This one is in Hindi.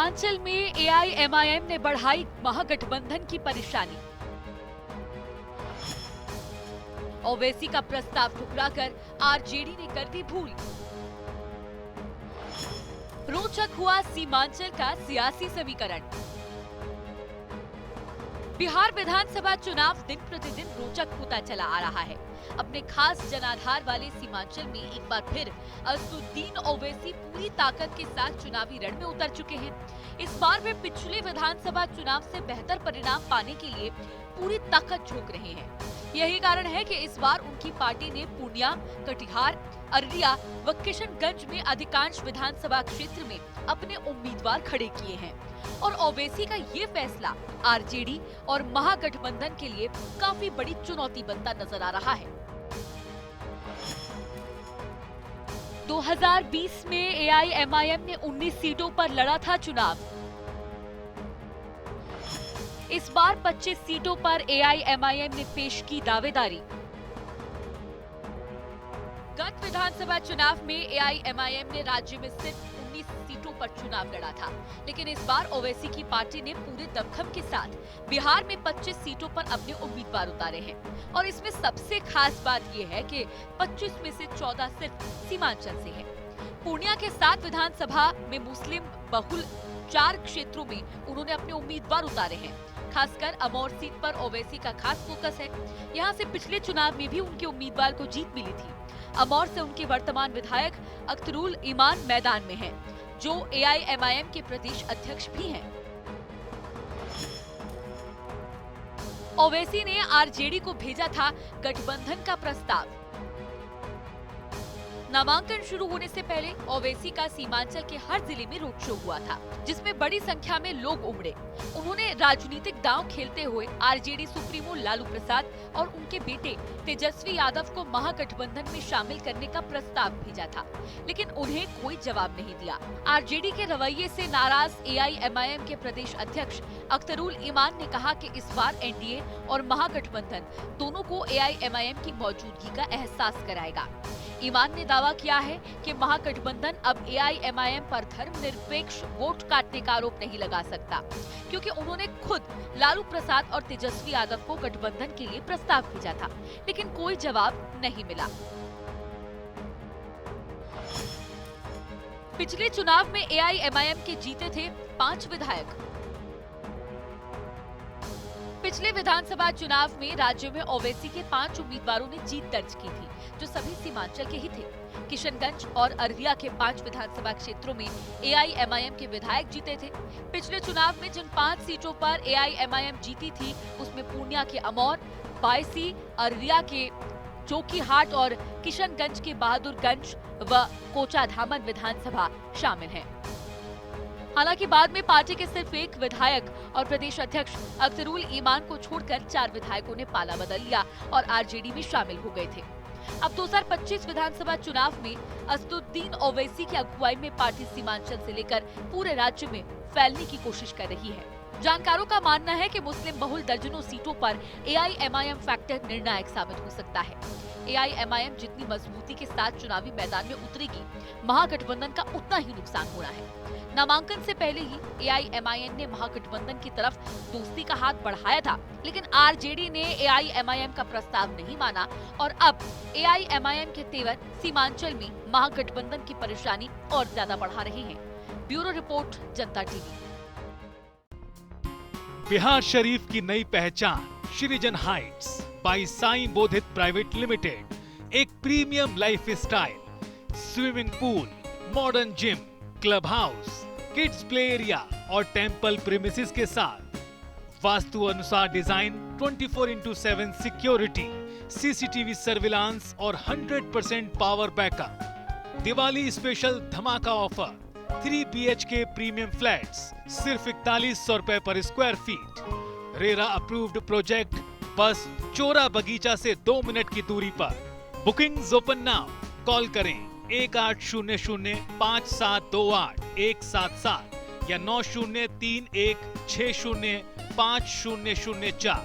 सीमांचल में एआईएमआईएम ने बढ़ाई महागठबंधन की परेशानी। ओवैसी का प्रस्ताव ठुकराकर आरजेडी ने कर दी भूल। रोचक हुआ सीमांचल का सियासी समीकरण। बिहार विधानसभा चुनाव दिन प्रतिदिन रोचक होता चला आ रहा है। अपने खास जनाधार वाले सीमांचल में एक बार फिर असदुद्दीन ओवैसी पूरी ताकत के साथ चुनावी रण में उतर चुके हैं। इस बार वे पिछले विधानसभा चुनाव से बेहतर परिणाम पाने के लिए पूरी ताकत झोंक रहे हैं। यही कारण है कि इस बार उनकी पार्टी ने पूर्णिया, कटिहार, अररिया व किशनगंज में अधिकांश विधानसभा क्षेत्र में अपने उम्मीदवार खड़े किए हैं और ओवैसी का ये फैसला आरजेडी और महागठबंधन के लिए काफी बड़ी चुनौती बनता नजर आ रहा है। 2020 में एआईएमआईएम ने 19 सीटों पर लड़ा था चुनाव। इस बार 25 सीटों पर एआईएमआईएम ने पेश की दावेदारी। गत विधानसभा चुनाव में एआईएमआईएम ने राज्य में सिर्फ 19 सीटों पर चुनाव लड़ा था, लेकिन इस बार ओवैसी की पार्टी ने पूरे दमखम के साथ बिहार में 25 सीटों पर अपने उम्मीदवार उतारे हैं। और इसमें सबसे खास बात यह है कि 25 में से 14 सिर्फ सीमांचल से है। पूर्णिया के 7 विधानसभा में मुस्लिम बहुल 4 क्षेत्रों में उन्होंने अपने उम्मीदवार उतारे हैं। खासकर अमौर सीट पर ओवैसी का खास फोकस है। यहाँ से पिछले चुनाव में भी उनके उम्मीदवार को जीत मिली थी। अमौर से उनके वर्तमान विधायक अख्तरुल ईमान मैदान में हैं, जो एआईएमआईएम के प्रदेश अध्यक्ष भी हैं। ओवैसी ने आरजेडी को भेजा था गठबंधन का प्रस्ताव। नामांकन शुरू होने से पहले ओवैसी का सीमांचल के हर जिले में रोड शो हुआ था, जिसमें बड़ी संख्या में लोग उमड़े। उन्होंने राजनीतिक दांव खेलते हुए आरजेडी सुप्रीमो लालू प्रसाद और उनके बेटे तेजस्वी यादव को महागठबंधन में शामिल करने का प्रस्ताव भेजा था, लेकिन उन्हें कोई जवाब नहीं दिया। आरजेडी के रवैये से नाराज एआईएमआईएम के प्रदेश अध्यक्ष अख्तरुल ईमान ने कहा कि इस बार एनडीए और महागठबंधन दोनों को एआईएमआईएम की मौजूदगी का एहसास कराएगा। ईमान ने दावा किया है कि महागठबंधन अब एआईएमआईएम पर धर्मनिरपेक्ष वोट काटने का आरोप नहीं लगा सकता, क्योंकि उन्होंने खुद लालू प्रसाद और तेजस्वी यादव को गठबंधन के लिए प्रस्ताव भेजा था, लेकिन कोई जवाब नहीं मिला। पिछले चुनाव में एआईएमआईएम के जीते थे 5 विधायक। पिछले विधानसभा चुनाव में राज्य में ओवैसी के 5 उम्मीदवारों ने जीत दर्ज की थी, जो सभी सीमांचल के ही थे। किशनगंज और अररिया के 5 विधानसभा क्षेत्रों में एआईएमआईएम के विधायक जीते थे। पिछले चुनाव में जिन 5 सीटों पर एआईएमआईएम जीती थी, उसमें पूर्णिया के अमौर, बायसी, अररिया के जोकीहाट और किशनगंज के बहादुरगंज व कोचाधामन विधानसभा शामिल हैं। हालांकि बाद में पार्टी के सिर्फ एक विधायक और प्रदेश अध्यक्ष अख्तरुल ईमान को छोड़कर 4 विधायकों ने पाला बदल लिया और आरजेडी में शामिल हो गए थे। अब 2025 विधानसभा चुनाव में असदुद्दीन ओवैसी की अगुवाई में पार्टी सीमांचल से लेकर पूरे राज्य में फैलने की कोशिश कर रही है। जानकारों का मानना है कि मुस्लिम बहुल दर्जनों सीटों पर एआईएमआईएम फैक्टर निर्णायक साबित हो सकता है। एआईएमआईएम जितनी मजबूती के साथ चुनावी मैदान में उतरेगी, महागठबंधन का उतना ही नुकसान होना है। नामांकन से पहले ही एआईएमआईएम ने महागठबंधन की तरफ दोस्ती का हाथ बढ़ाया था, लेकिन आरजेडी ने एआईएमआईएम का प्रस्ताव नहीं माना और अब एआईएमआईएम के तेवर सीमांचल में महागठबंधन की परेशानी और ज्यादा बढ़ा रहे हैं। Bureau report, Janta TV. Bihar Sharif की नई पहचान Srijan heights by Sai Bodhit private limited एक premium lifestyle, swimming pool, modern gym, club house, kids play area और टेंपल प्रीमिसेस के साथ वास्तु अनुसार डिजाइन, 24/7 सिक्योरिटी, सीसीटीवी सर्विलांस और 100% पावर बैकअप। दिवाली स्पेशल धमाका ऑफर, 3 BHK प्रीमियम फ्लैट्स सिर्फ 4100 रुपए पर square feet. RERA approved project बस चोरा बगीचा से 2 मिनट की दूरी पर। Bookings open now. कॉल करें 18005728 177 या 9031605004।